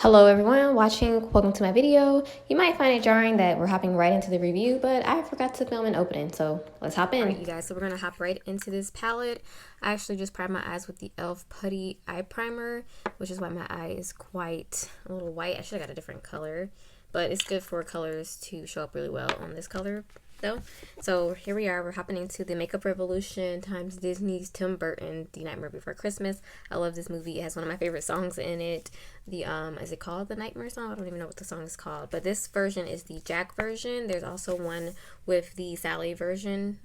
Hello everyone watching, welcome to my video. You might find it jarring that we're hopping right into the review, but I forgot to film an opening, so let's hop in. Alright you guys, so we're going to hop right into this palette. I actually just primed my eyes with the e.l.f. Putty Eye Primer, which is why my eye is quite a little white. I should have got a different color, but it's good for colors to show up really well on this color though. So here we are, we're hopping into the Makeup Revolution times Disney's Tim Burton The Nightmare Before Christmas. I love this movie. It has one of my favorite songs in it. The is it called the Nightmare song? I don't even know what the song is called, but this version is the Jack version. There's also one with the Sally version.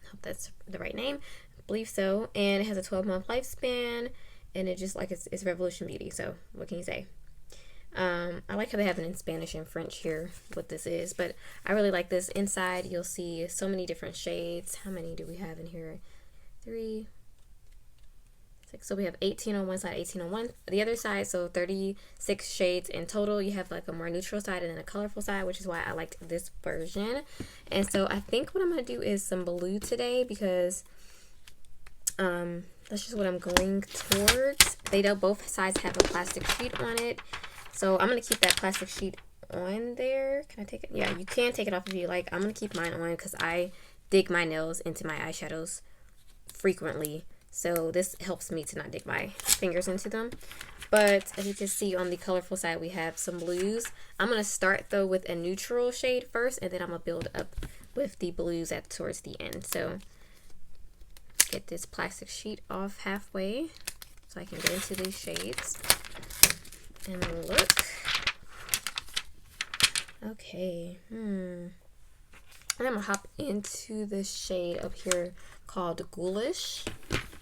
I hope that's the right name. I believe so. And it has a 12-month lifespan, and it just like it's Revolution Beauty. So what can you say? I like how they have it in Spanish and French here, what this is, but I really like this. Inside, you'll see so many different shades. How many do we have in here? 3, 6. So we have 18 on one side, 18 on the other side, so 36 shades in total. You have like a more neutral side and then a colorful side, which is why I liked this version. And so I think what I'm going to do is some blue today because that's just what I'm going towards. They do both sides have a plastic sheet on it. So I'm going to keep that plastic sheet on there. Can I take it? Yeah, you can take it off if you like. I'm going to keep mine on because I dig my nails into my eyeshadows frequently. So this helps me to not dig my fingers into them. But as you can see on the colorful side, we have some blues. I'm going to start though with a neutral shade first, and then I'm going to build up with the blues towards the end. So get this plastic sheet off halfway so I can get into these shades. And look. Okay. And I'm gonna hop into this shade up here called Ghoulish.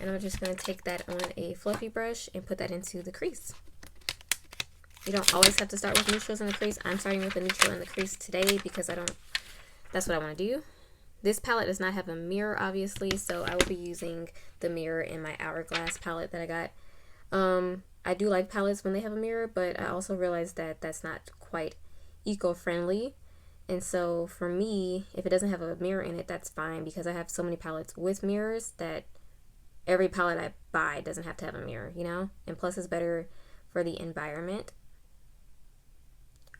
And I'm just gonna take that on a fluffy brush and put that into the crease. You don't always have to start with neutrals in the crease. I'm starting with a neutral in the crease today because that's what I want to do. This palette does not have a mirror, obviously, so I will be using the mirror in my Hourglass palette that I got. I do like palettes when they have a mirror, but I also realized that that's not quite eco-friendly. And so for me, if it doesn't have a mirror in it, that's fine because I have so many palettes with mirrors that every palette I buy doesn't have to have a mirror, you know? And plus it's better for the environment,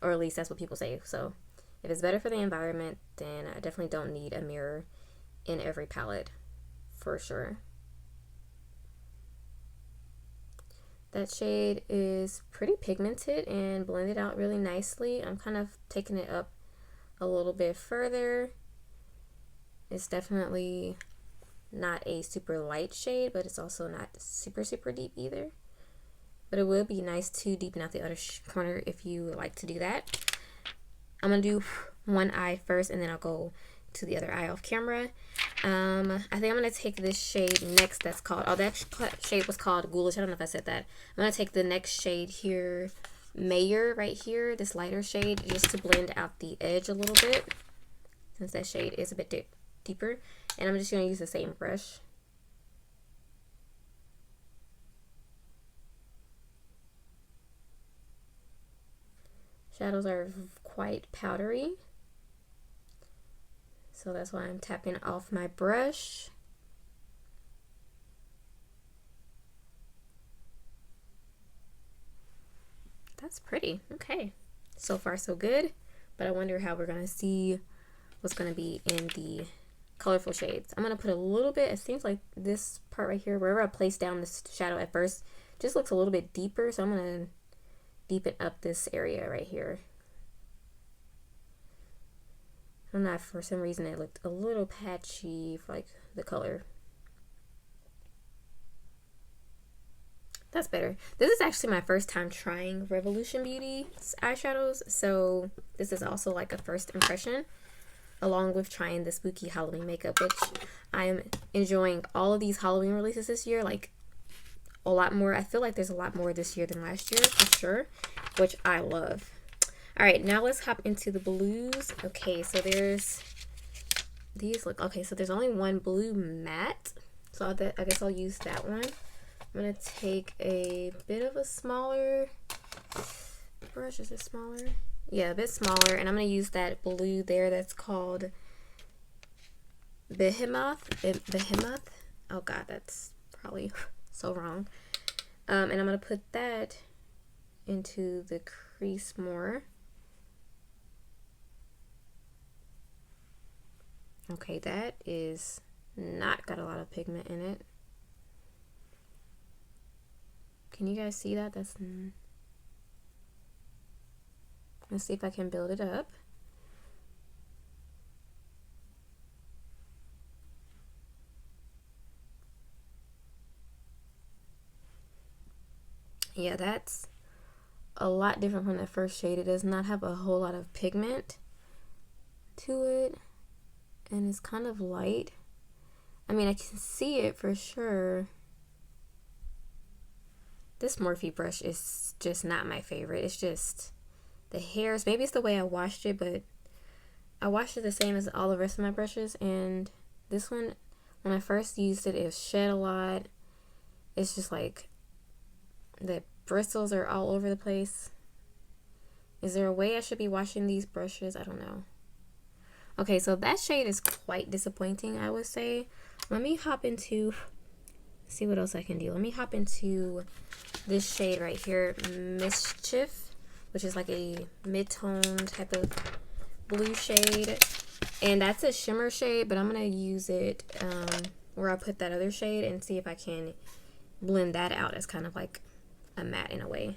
or at least that's what people say. So if it's better for the environment, then I definitely don't need a mirror in every palette for sure. That shade is pretty pigmented and blended out really nicely. I'm kind of taking it up a little bit further. It's definitely not a super light shade, but it's also not super deep either. But it will be nice to deepen out the other corner if you like to do that. I'm going to do one eye first and then I'll go to the other eye off camera. I think I'm going to take this shade next that's called, that shade was called Ghoulish. I don't know if I said that. I'm going to take the next shade here, Mayor, right here, this lighter shade, just to blend out the edge a little bit, since that shade is a bit deeper. And I'm just going to use the same brush. Shadows are quite powdery, so that's why I'm tapping off my brush. That's pretty. Okay. So far so good, but I wonder how we're going to see what's going to be in the colorful shades. I'm going to put a little bit, it seems like this part right here, wherever I place down this shadow at first, just looks a little bit deeper, so I'm going to deepen up this area right here. I don't know, for some reason it looked a little patchy for like the color. That's better. This is actually my first time trying Revolution Beauty eyeshadows, so this is also like a first impression, along with trying the spooky Halloween makeup, which I am enjoying all of these Halloween releases this year, like a lot more. I feel like there's a lot more this year than last year for sure, which I love. All right, now let's hop into the blues. Okay, so there's these. Look, okay, so there's only one blue matte, so I guess I'll use that one. I'm gonna take a bit of a smaller brush. Is it smaller? Yeah, a bit smaller, and I'm gonna use that blue there that's called Behemoth. Oh God, that's probably so wrong. And I'm gonna put that into the crease more. Okay, that is not got a lot of pigment in it. Can you guys see that? Let's see if I can build it up. Yeah, that's a lot different from the first shade. It does not have a whole lot of pigment to it, and it's kind of light. I mean, I can see it for sure. This Morphe brush is just not my favorite. It's just the hairs. Maybe it's the way I washed it, but I washed it the same as all the rest of my brushes, and this one, when I first used it, it shed a lot. It's just like the bristles are all over the place. Is there a way I should be washing these brushes? I don't know. Okay, so that shade is quite disappointing, I would say. Let me hop into, see what else I can do. Let me hop into this shade right here, Mischief, which is like a mid-tone type of blue shade. And that's a shimmer shade, but I'm going to use it where I put that other shade and see if I can blend that out as kind of like a matte in a way.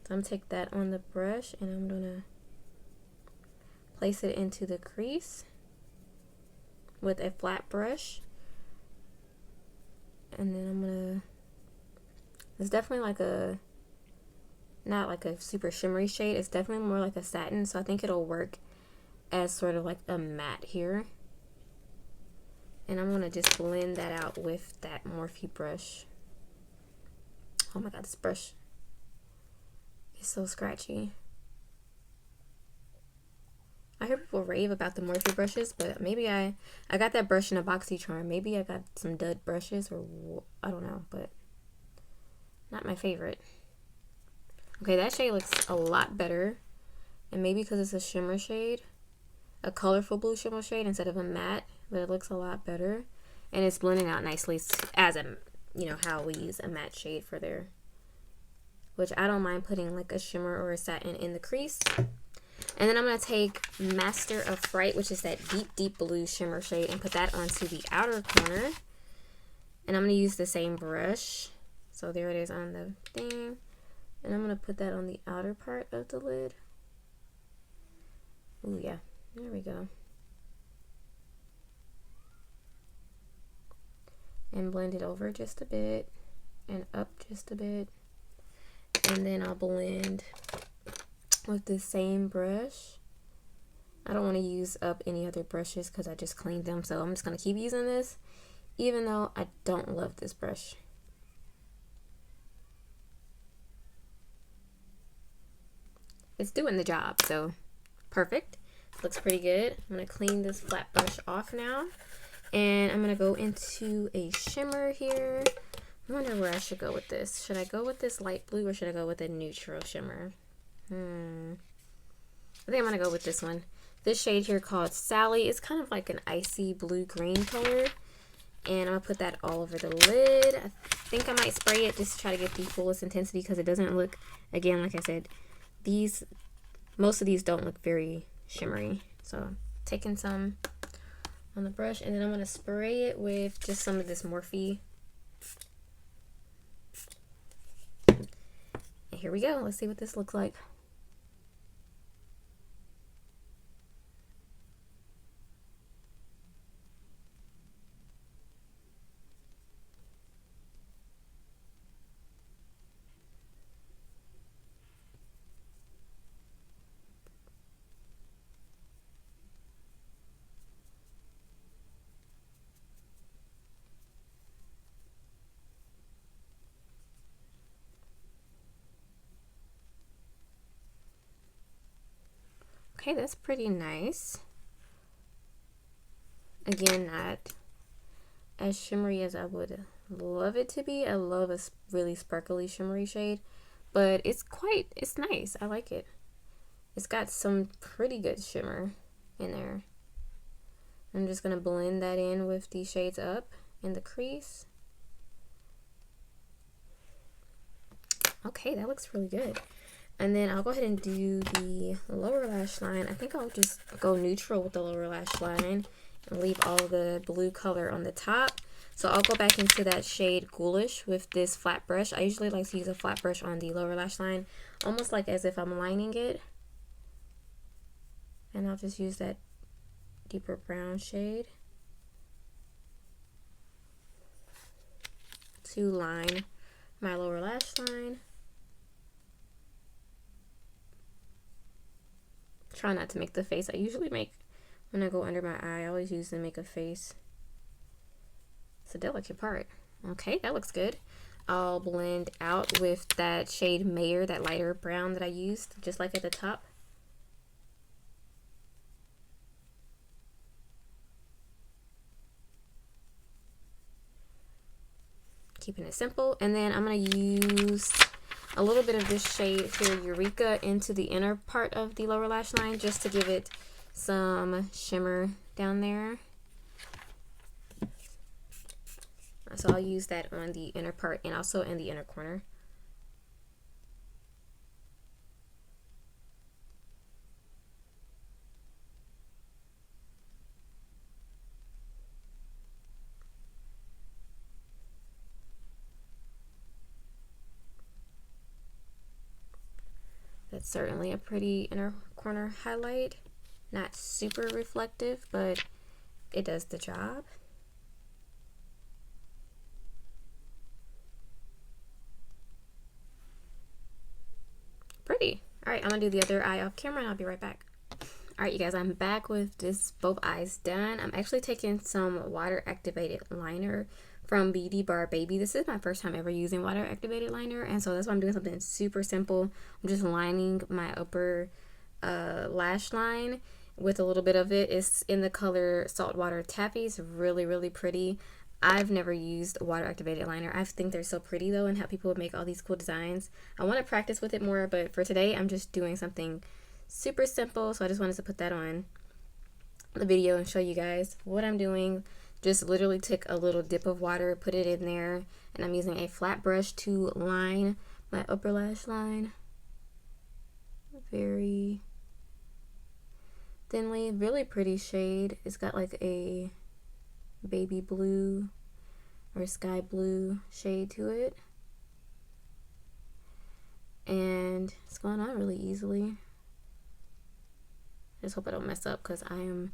So I'm going to take that on the brush and I'm going to place it into the crease with a flat brush. And then I'm going to, it's definitely like a, not like a super shimmery shade. It's definitely more like a satin, so I think it'll work as sort of like a matte here. And I'm going to just blend that out with that Morphe brush. Oh my god, this brush is so scratchy. I hear people rave about the Morphe brushes, but maybe I got that brush in a BoxyCharm. Maybe I got some dud brushes, or I don't know, but not my favorite. Okay, that shade looks a lot better, and maybe because it's a shimmer shade, a colorful blue shimmer shade instead of a matte, but it looks a lot better, and it's blending out nicely as a, you know, how we use a matte shade for there, which I don't mind putting like a shimmer or a satin in the crease. And then I'm going to take Master of Fright, which is that deep blue shimmer shade, and put that onto the outer corner. And I'm going to use the same brush. So there it is on the thing. And I'm going to put that on the outer part of the lid. Ooh, yeah. There we go. And blend it over just a bit. And up just a bit. And then I'll blend with the same brush. I don't want to use up any other brushes because I just cleaned them, so I'm just going to keep using this even though I don't love this brush. It's doing the job, so perfect. Looks pretty good. I'm going to clean this flat brush off now, and I'm going to go into a shimmer here. I wonder where I should go with this. Should I go with this light blue or should I go with a neutral shimmer? I think I'm gonna go with this one. This shade here called Sally. It's kind of like an icy blue-green color. And I'm gonna put that all over the lid. I think I might spray it just to try to get the fullest intensity because it doesn't look, again, like I said, most of these don't look very shimmery. So taking some on the brush, and then I'm gonna spray it with just some of this Morphe. And here we go. Let's see what this looks like. Okay, that's pretty nice. Again, not as shimmery as I would love it to be. I love a really sparkly shimmery shade, but it's nice. I like it. It's got some pretty good shimmer in there. I'm just gonna blend that in with these shades up in the crease. Okay, that looks really good. And then I'll go ahead and do the lower lash line. I think I'll just go neutral with the lower lash line and leave all the blue color on the top. So I'll go back into that shade Ghoulish with this flat brush. I usually like to use a flat brush on the lower lash line, almost like as if I'm lining it. And I'll just use that deeper brown shade to line my lower lash line. Try not to make the face I usually make when I go under my eye. I always use to make a face. It's a delicate part. Okay, that looks good. I'll blend out with that shade Mayor, that lighter brown that I used, just like at the top. Keeping it simple. And then I'm going to use a little bit of this shade here, Eureka, into the inner part of the lower lash line just to give it some shimmer down there. So I'll use that on the inner part and also in the inner corner. That's certainly a pretty inner corner highlight. Not super reflective, but it does the job. Pretty. All right, I'm gonna do the other eye off camera and I'll be right back. All right, you guys, I'm back with this both eyes done. I'm actually taking some water activated liner from Beauty Bar Baby. This is my first time ever using water activated liner, and so that's why I'm doing something super simple. I'm just lining my upper lash line with a little bit of it. It's in the color Saltwater Taffy. It's really, really pretty. I've never used water activated liner. I think they're so pretty though, and how people would make all these cool designs. I want to practice with it more, but for today I'm just doing something super simple, so I just wanted to put that on the video and show you guys what I'm doing. Just literally took a little dip of water, put it in there, and I'm using a flat brush to line my upper lash line very thinly. Really pretty shade. It's got like a baby blue or sky blue shade to it, and it's going on really easily. I just hope I don't mess up because I am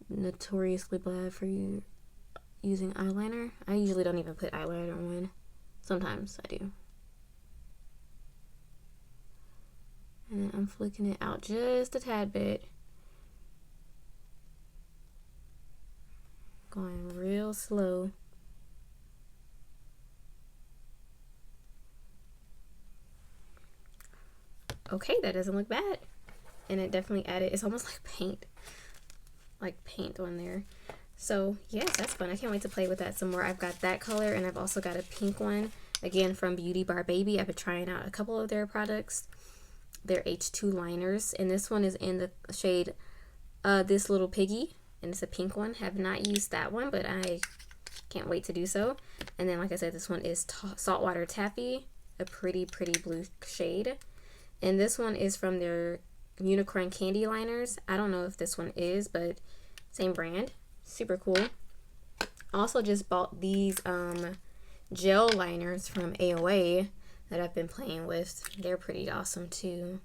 notoriously bad for using eyeliner. I usually don't even put eyeliner on. Sometimes I do. And then I'm flicking it out just a tad bit. Going real slow. Okay, that doesn't look bad. And it definitely added, it's almost like paint on there. So yes, that's fun. I can't wait to play with that some more. I've got that color, and I've also got a pink one, again from Beauty Bar Baby. I've been trying out a couple of their products, their H2 liners, and this one is in the shade This Little Piggy, and it's a pink one. Have not used that one, but I can't wait to do so. And then, like I said, this one is Saltwater Taffy, a pretty blue shade. And this one is from their Unicorn Candy liners. I don't know if this one is, but same brand. Super cool. Also just bought these gel liners from AOA that I've been playing with. They're pretty awesome too.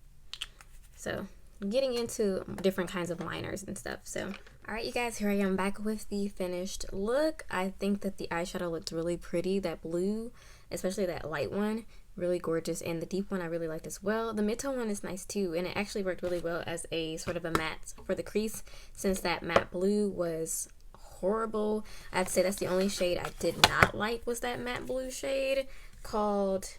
So getting into different kinds of liners and stuff. So alright, you guys, here I am back with the finished look. I think that the eyeshadow looked really pretty. That blue, especially that light one, really gorgeous, and the deep one I really liked as well. The mid-tone one is nice too, and it actually worked really well as a sort of a matte for the crease, since that matte blue was horrible. I'd say that's the only shade I did not like, was that matte blue shade called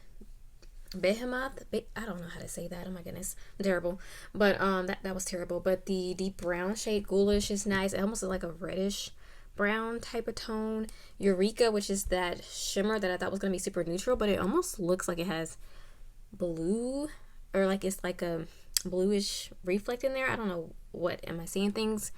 Behemoth. I don't know how to say that. Oh my goodness, I'm terrible. But that was terrible. But the deep brown shade Ghoulish is nice. It almost looks like a reddish brown type of tone. Eureka, which is that shimmer that I thought was gonna be super neutral, but it almost looks like it has blue, or like it's like a bluish reflect in there. I don't know what, am I seeing things?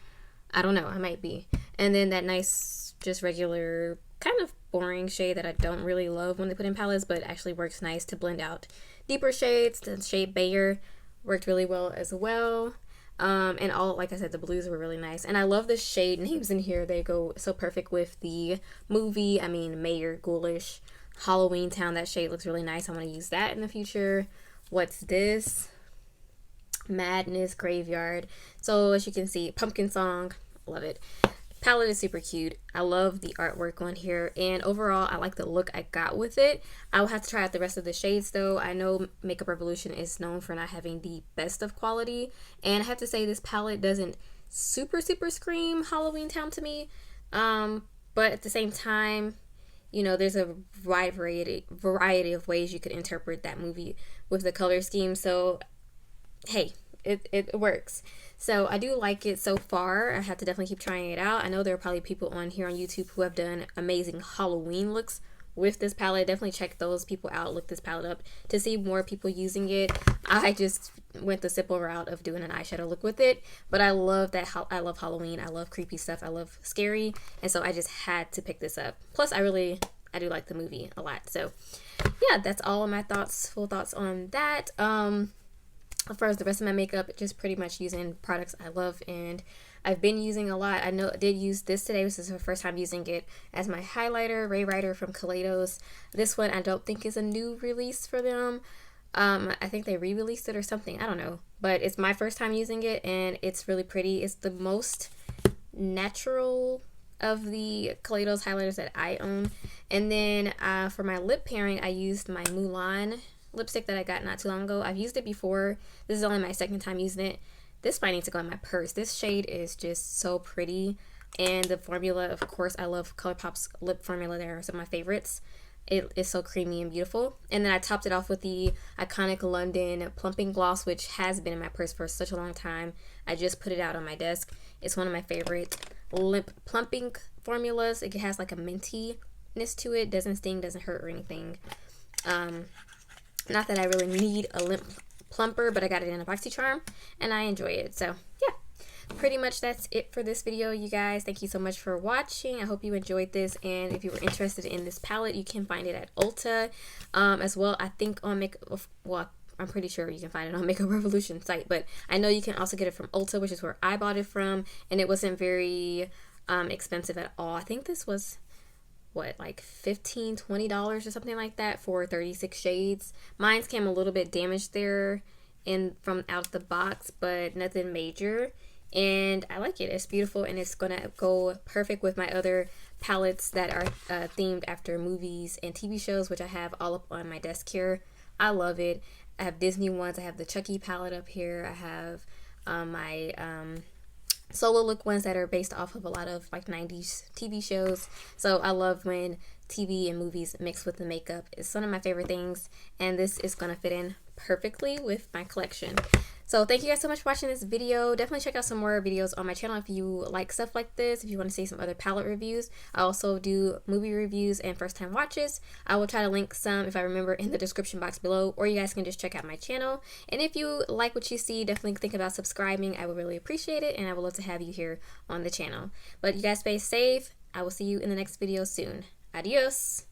I don't know, I might be. And then that nice just regular kind of boring shade that I don't really love when they put in palettes, but actually works nice to blend out deeper shades. The shade Bayer worked really well as well. And all, like I said, the blues were really nice. And I love the shade names in here. They go so perfect with the movie. I mean, Mayor, Ghoulish, Halloween Town. That shade looks really nice. I want to use that in the future. What's this? Madness, Graveyard. So as you can see, Pumpkin Song. Love it. Palette is super cute. I love the artwork on here, and overall I like the look I got with it. I will have to try out the rest of the shades though. I know Makeup Revolution is known for not having the best of quality, and I have to say this palette doesn't super scream Halloween Town to me, but at the same time, you know, there's a wide variety of ways you could interpret that movie with the color scheme, so hey, it works. So I do like it so far. I have to definitely keep trying it out. I know there are probably people on here on YouTube who have done amazing Halloween looks with this palette. Definitely check those people out. Look this palette up to see more people using it. I just went the simple route of doing an eyeshadow look with it, but I love that. I love Halloween. I love creepy stuff. I love scary, and so I just had to pick this up. Plus, I do like the movie a lot. So yeah, that's all of my full thoughts on that. As far as the rest of my makeup, just pretty much using products I love and I've been using a lot. I know I did use this today. This is the first time using it as my highlighter, Ray Rider from Kaleidos. This one I don't think is a new release for them. I think they re-released it or something. I don't know. But it's my first time using it and it's really pretty. It's the most natural of the Kaleidos highlighters that I own. And then for my lip pairing, I used my Mulan lipstick that I got not too long ago. I've used it before. This is only my second time using it. This might need to go in my purse. This shade is just so pretty. And the formula, of course, I love ColourPop's lip formula. They're some of my favorites. It is so creamy and beautiful. And then I topped it off with the iconic London plumping gloss, which has been in my purse for such a long time. I just put it out on my desk. It's one of my favorite lip plumping formulas. It has like a mintiness to it. Doesn't sting, doesn't hurt or anything. Not that I really need a lip plumper, but I got it in a BoxyCharm and I enjoy it. So yeah, pretty much that's it for this video, you guys. Thank you so much for watching. I hope you enjoyed this, and if you were interested in this palette, you can find it at Ulta as well. I think on I'm pretty sure you can find it on Makeup Revolution site, but I know you can also get it from Ulta, which is where I bought it from, and it wasn't very expensive at all. I think this was like $15-$20 or something like that for 36 shades. Mine's came a little bit damaged there from out the box, but nothing major, and I like it. It's beautiful, and it's gonna go perfect with my other palettes that are themed after movies and TV shows, which I have all up on my desk here. I love it. I have Disney ones. I have the Chucky palette up here. I have my solo look ones that are based off of a lot of like 90s TV shows. So I love when TV and movies mix with the makeup. It's one of my favorite things, and this is gonna fit in perfectly with my collection. So thank you guys so much for watching this video. Definitely check out some more videos on my channel if you like stuff like this, if you want to see some other palette reviews. I also do movie reviews and first time watches. I will try to link some, if I remember, in the description box below, or you guys can just check out my channel. And if you like what you see, definitely think about subscribing. I would really appreciate it, and I would love to have you here on the channel. But you guys stay safe. I will see you in the next video soon. Adios!